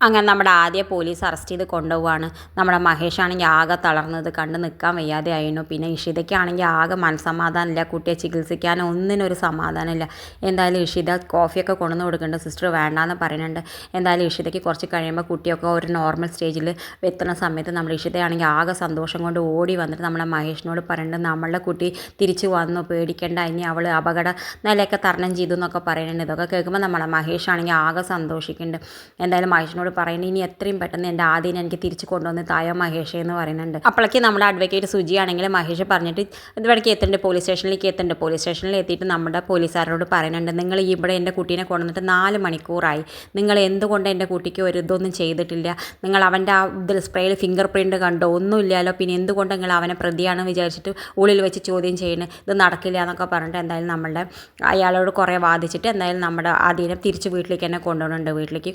അങ്ങനെ നമ്മുടെ ആദ്യ പോലീസ് അറസ്റ്റ് ചെയ്ത് കൊണ്ടുപോവാണ്. നമ്മുടെ മഹേഷാണെങ്കിൽ ആകെ തളർന്നത് കണ്ട് നിൽക്കാൻ വയ്യാതെ ആയിരുന്നു. പിന്നെ ഇഷിതയ്ക്കാണെങ്കിൽ ആകെ മനസ്സമാധാനമില്ല, കുട്ടിയെ ചികിത്സിക്കാൻ ഒന്നിനൊരു സമാധാനമില്ല. എന്തായാലും ഇഷിത കോഫിയൊക്കെ കൊണ്ടുവന്ന് കൊടുക്കുന്നുണ്ട്, സിസ്റ്റർ വേണ്ടാന്ന് പറയുന്നുണ്ട്. എന്തായാലും ഇഷിതയ്ക്ക് കുറച്ച് കഴിയുമ്പോൾ കുട്ടിയൊക്കെ ഒരു നോർമൽ സ്റ്റേജിൽ എത്തുന്ന സമയത്ത് നമ്മുടെ ഇഷിതയാണെങ്കിൽ ആകെ സന്തോഷം കൊണ്ട് ഓടി വന്നിട്ട് നമ്മുടെ മഹേഷിനോട് പറയുന്നുണ്ട്, നമ്മളുടെ കുട്ടി തിരിച്ചു വന്നു, പേടിക്കേണ്ട, ഇനി അവൾ അപകട നിലയൊക്കെ തരണം ചെയ്തു എന്നൊക്കെ പറയുന്നുണ്ട്. ഇതൊക്കെ കേൾക്കുമ്പോൾ നമ്മുടെ മഹേഷാണെങ്കിൽ ആകെ സന്തോഷിക്കുന്നുണ്ട്. എന്തായാലും മഹേഷിനോട് പറയുന്നത്, ഇനി എത്രയും പെട്ടെന്ന് എൻ്റെ ആദ്യം എനിക്ക് തിരിച്ച് കൊണ്ടുവന്ന് തായോ മഹേഷ് എന്ന് പറയുന്നുണ്ട്. അപ്പോഴേക്ക് നമ്മുടെ അഡ്വക്കേറ്റ് സുജി ആണെങ്കിൽ മഹേഷ് പറഞ്ഞിട്ട് ഇതുവഴിക്ക് എത്തേണ്ട, പോലീസ് സ്റ്റേഷനിലേക്ക് എത്തേണ്ട. പോലീസ് സ്റ്റേഷനിൽ എത്തിയിട്ട് നമ്മുടെ പോലീസുകാരോട് പറയുന്നുണ്ട്, നിങ്ങൾ ഇവിടെ എൻ്റെ കുട്ടീനെ കൊണ്ടുവന്നിട്ട് 4 മണിക്കൂറായി, നിങ്ങൾ എന്തുകൊണ്ട് എൻ്റെ കുട്ടിക്ക് ഒരു ഇതൊന്നും ചെയ്തിട്ടില്ല, നിങ്ങൾ അവൻ്റെ ആ ഇതിൽ സ്പ്രേയിൽ ഫിംഗർ പ്രിൻറ്റ് കണ്ടോ, ഒന്നുമില്ലല്ലോ, പിന്നെ എന്തുകൊണ്ട് നിങ്ങൾ അവനെ പ്രതിയാണെന്ന് വിചാരിച്ചിട്ട് ഉള്ളിൽ വെച്ച് ചോദ്യം ചെയ്യുന്നത്, ഇത് നടക്കില്ല എന്നൊക്കെ പറഞ്ഞിട്ട് എന്തായാലും നമ്മളുടെ അയാളോട് കുറേ വാദിച്ചിട്ട് എന്തായാലും നമ്മുടെ ആദ്യം തിരിച്ച് വീട്ടിലേക്ക് തന്നെ കൊണ്ടുപോകുന്നുണ്ട്. വീട്ടിലേക്ക്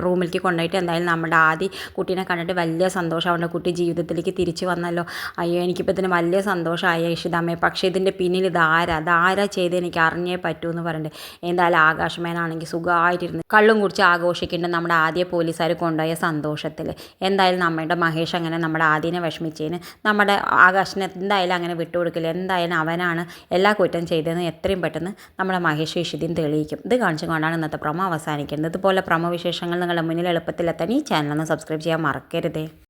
റൂമിലേക്ക് കൊണ്ടുപോയിട്ട് എന്തായാലും നമ്മുടെ ആദ്യം കുട്ടീനെ കണ്ടിട്ട് വലിയ സന്തോഷം, അവൻ്റെ കുട്ടി ജീവിതത്തിലേക്ക് തിരിച്ചു വന്നല്ലോ, അയ്യോ എനിക്കിപ്പോൾ ഇതിന് വലിയ സന്തോഷമായ ഇഷിതമ്മേ, പക്ഷേ ഇതിൻ്റെ പിന്നിൽ ഇതാരാ ചെയ്ത് എനിക്ക് അറിഞ്ഞേ പറ്റൂ എന്ന് പറഞ്ഞിട്ട് എന്തായാലും ആകാശമേനാണെങ്കിൽ സുഖമായിട്ടിരുന്ന് കള്ളും കുടിച്ച് ആഘോഷിക്കേണ്ടത് നമ്മുടെ ആദ്യ പോലീസുകാർ കൊണ്ടുപോയ സന്തോഷത്തിൽ. എന്തായാലും നമ്മുടെ മഹേഷ് അങ്ങനെ നമ്മുടെ ആദ്യനെ വിഷമിച്ചതിന് നമ്മുടെ ആകാശിനെ എന്തായാലും അങ്ങനെ വിട്ടുകൊടുക്കില്ല, എന്തായാലും അവനാണ് എല്ലാ കുറ്റം ചെയ്തതെന്ന് എത്രയും പെട്ടെന്ന് നമ്മുടെ മഹേഷ് ഇഷിതയും തെളിയിക്കും. ഇത് കാണിച്ചുകൊണ്ടാണ് ഇന്നത്തെ പ്രൊമോ അവസാനിക്കുന്നത്. ഇതുപോലെ പ്രൊമോ വിശേഷങ്ങൾ നിങ്ങളുടെ മുന്നിൽ എളുപ്പത്തിലെത്താൻ ഈ ചാനൽ ഒന്ന് സബ്സ്ക്രൈബ് ചെയ്യാൻ മറക്കരുതേ.